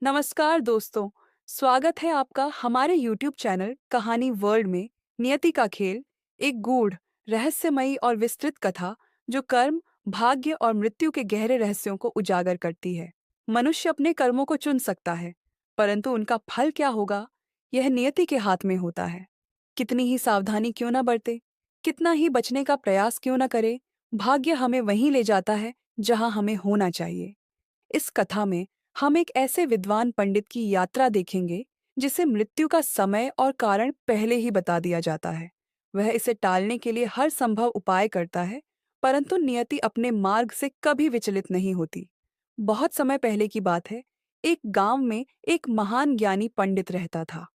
नमस्कार दोस्तों। स्वागत है आपका हमारे YouTube चैनल कहानी वर्ल्ड में। नियति का खेल एक गूढ़, रहस्यमयी और विस्तृत कथा जो कर्म, भाग्य और मृत्यु के गहरे रहस्यों को उजागर करती है। मनुष्य अपने कर्मों को चुन सकता है, परंतु उनका फल क्या होगा, यह नियति के हाथ में होता है। कितनी ही सावधानी क्यों न बरते, कितना ही बचने का प्रयास क्यों न करे, भाग्य हमें वहीं ले जाता है जहां हमें होना चाहिए। इस कथा में हम एक ऐसे विद्वान पंडित की यात्रा देखेंगे जिसे मृत्यु का समय और कारण पहले ही बता दिया जाता है। वह इसे टालने के लिए हर संभव उपाय करता है, परंतु नियति अपने मार्ग से कभी विचलित नहीं होती। बहुत समय पहले की बात है। एक गांव में एक महान ज्ञानी पंडित रहता था।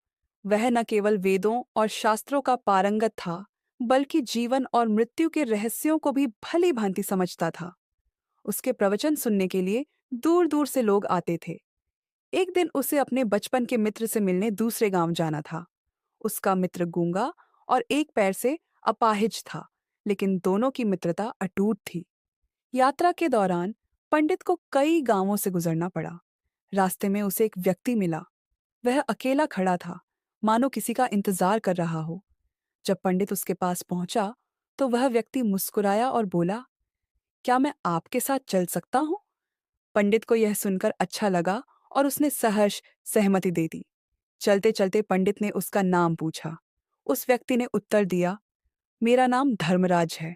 वह न केवल वेदों और शास्त्रों का पारंगत था, बल्कि जीवन और मृत्यु के रहस्यों को भी भली भांति समझता था। उसके प्रवचन सुनने के लिए दूर दूर से लोग आते थे। एक दिन उसे अपने बचपन के मित्र से मिलने दूसरे गांव जाना था। उसका मित्र गूंगा और एक पैर से अपाहिज था, लेकिन दोनों की मित्रता अटूट थी। यात्रा के दौरान पंडित को कई गांवों से गुजरना पड़ा। रास्ते में उसे एक व्यक्ति मिला। वह अकेला खड़ा था, मानो किसी का इंतजार कर रहा हो। जब पंडित उसके पास पहुंचा, तो वह व्यक्ति मुस्कुराया और बोला, क्या मैं आपके साथ चल सकता हूं? पंडित को यह सुनकर अच्छा लगा और उसने सहर्ष सहमति दे दी। चलते चलते पंडित ने उसका नाम पूछा। उस व्यक्ति ने उत्तर दिया, मेरा नाम धर्मराज है।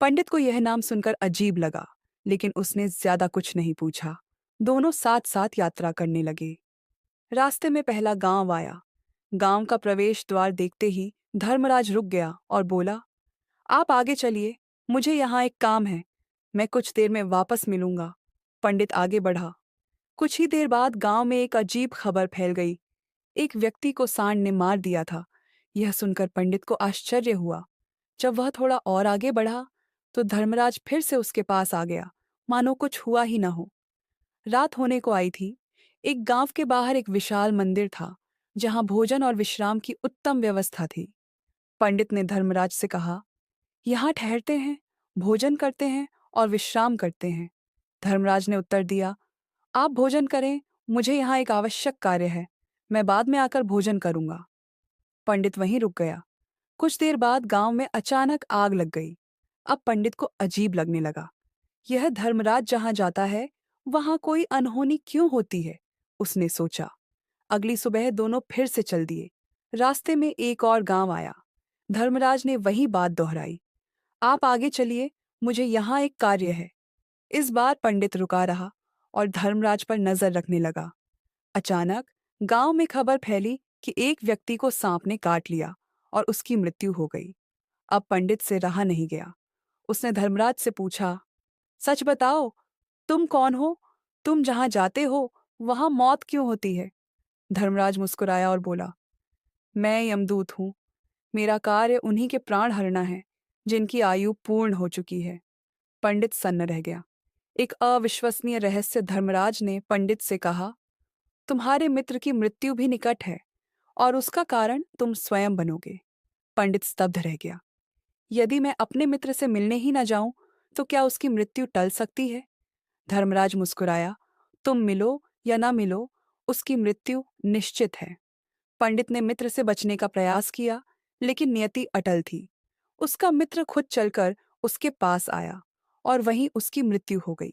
पंडित को यह नाम सुनकर अजीब लगा, लेकिन उसने ज्यादा कुछ नहीं पूछा। दोनों साथ साथ यात्रा करने लगे। रास्ते में पहला गांव आया। गांव का प्रवेश द्वार देखते ही धर्मराज रुक गया और बोला, आप आगे चलिए, मुझे यहाँ एक काम है। मैं कुछ देर में वापस मिलूंगा। पंडित आगे बढ़ा। कुछ ही देर बाद गांव में एक अजीब खबर फैल गई। एक व्यक्ति को सांड ने मार दिया था। यह सुनकर पंडित को आश्चर्य हुआ। जब वह थोड़ा और आगे बढ़ा, तो धर्मराज फिर से उसके पास आ गया, मानो कुछ हुआ ही न हो। रात होने को आई थी। एक गांव के बाहर एक विशाल मंदिर था, जहां भोजन और विश्राम की उत्तम व्यवस्था थी। पंडित ने धर्मराज से कहा, यहाँ ठहरते हैं, भोजन करते हैं और विश्राम करते हैं। धर्मराज ने उत्तर दिया, आप भोजन करें, मुझे यहाँ एक आवश्यक कार्य है। मैं बाद में आकर भोजन करूंगा। पंडित वहीं रुक गया। कुछ देर बाद गांव में अचानक आग लग गई। अब पंडित को अजीब लगने लगा। यह धर्मराज जहां जाता है, वहां कोई अनहोनी क्यों होती है, उसने सोचा। अगली सुबह दोनों फिर से चल दिए। रास्ते में एक और गांव आया। धर्मराज ने वही बात दोहराई, आप आगे चलिए, मुझे यहाँ एक कार्य है। इस बार पंडित रुका रहा और धर्मराज पर नजर रखने लगा। अचानक गांव में खबर फैली कि एक व्यक्ति को सांप ने काट लिया और उसकी मृत्यु हो गई। अब पंडित से रहा नहीं गया। उसने धर्मराज से पूछा, सच बताओ, तुम कौन हो? तुम जहां जाते हो वहां मौत क्यों होती है? धर्मराज मुस्कुराया और बोला, मैं यमदूत हूं। मेरा कार्य उन्हीं के प्राण हरना है जिनकी आयु पूर्ण हो चुकी है। पंडित सन्न रह गया। एक अविश्वसनीय रहस्य। धर्मराज ने पंडित से कहा, तुम्हारे मित्र की मृत्यु भी निकट है और उसका कारण तुम स्वयं बनोगे। पंडित स्तब्ध रह गया। यदि मैं अपने मित्र से मिलने ही न जाऊं, तो क्या उसकी मृत्यु टल सकती है? धर्मराज मुस्कुराया, तुम मिलो या ना मिलो, उसकी मृत्यु निश्चित है। पंडित ने मित्र से बचने का प्रयास किया, लेकिन नियति अटल थी। उसका मित्र खुद चलकर उसके पास आया और वहीं उसकी मृत्यु हो गई।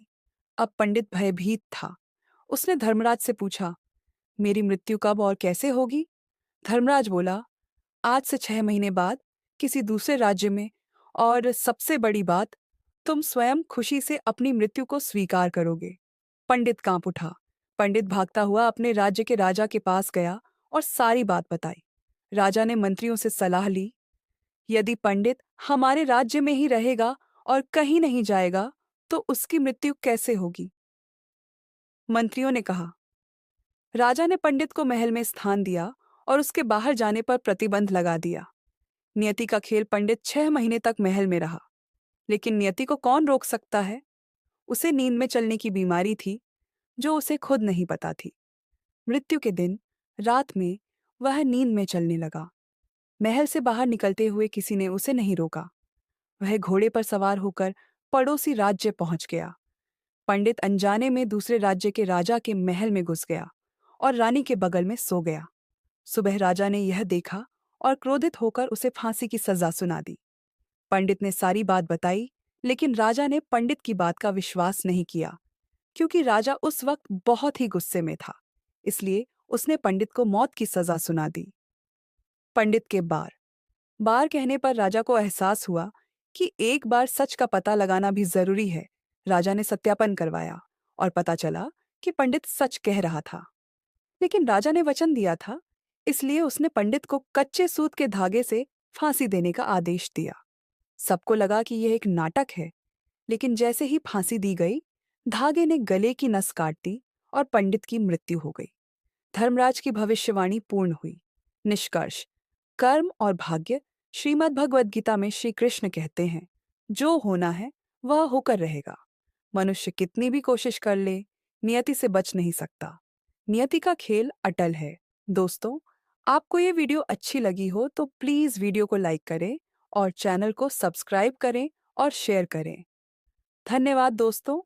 अब पंडित भयभीत था। उसने धर्मराज से पूछा, मेरी मृत्यु कब और कैसे होगी? धर्मराज बोला, आज से 6 महीने बाद, किसी दूसरे राज्य में, और सबसे बड़ी बात, तुम स्वयं खुशी से अपनी मृत्यु को स्वीकार करोगे। पंडित कांप उठा। पंडित भागता हुआ अपने राज्य के राजा के पास गया और सारी बात बताई। राजा ने मंत्रियों से सलाह ली, यदि पंडित हमारे राज्य में ही रहेगा और कहीं नहीं जाएगा, तो उसकी मृत्यु कैसे होगी? मंत्रियों ने कहा। राजा ने पंडित को महल में स्थान दिया और उसके बाहर जाने पर प्रतिबंध लगा दिया। नियति का खेल। पंडित 6 महीने तक महल में रहा, लेकिन नियति को कौन रोक सकता है? उसे नींद में चलने की बीमारी थी, जो उसे खुद नहीं पता थी। मृत्यु के दिन रात में वह नींद में चलने लगा। महल से बाहर निकलते हुए किसी ने उसे नहीं रोका। वह घोड़े पर सवार होकर पड़ोसी राज्य पहुंच गया। पंडित अनजाने में दूसरे राज्य के राजा के महल में घुस गया और रानी के बगल में सो गया। सुबह राजा ने यह देखा और क्रोधित होकर उसे फांसी की सजा सुना दी। पंडित ने सारी बात बताई, लेकिन राजा ने पंडित की बात का विश्वास नहीं किया, क्योंकि राजा उस वक्त बहुत ही गुस्से में था। इसलिए उसने पंडित को मौत की सजा सुना दी। पंडित के बार बार कहने पर राजा को एहसास हुआ कि एक बार सच का पता लगाना भी जरूरी है। राजा ने सत्यापन करवाया और पता चला कि पंडित सच कह रहा था। लेकिन राजा ने वचन दिया था, इसलिए उसने पंडित को कच्चे सूत के धागे से फांसी देने का आदेश दिया। सबको लगा कि यह एक नाटक है, लेकिन जैसे ही फांसी दी गई, धागे ने गले की नस काट दी और पंडित की मृत्यु हो गई। धर्मराज की भविष्यवाणी पूर्ण हुई। निष्कर्ष: कर्म और भाग्य। श्रीमद् भगवद गीता में श्री कृष्ण कहते हैं, जो होना है वह होकर रहेगा। मनुष्य कितनी भी कोशिश कर ले, नियति से बच नहीं सकता। नियति का खेल अटल है। दोस्तों, आपको ये वीडियो अच्छी लगी हो तो प्लीज़ वीडियो को लाइक करें और चैनल को सब्सक्राइब करें और शेयर करें। धन्यवाद दोस्तों।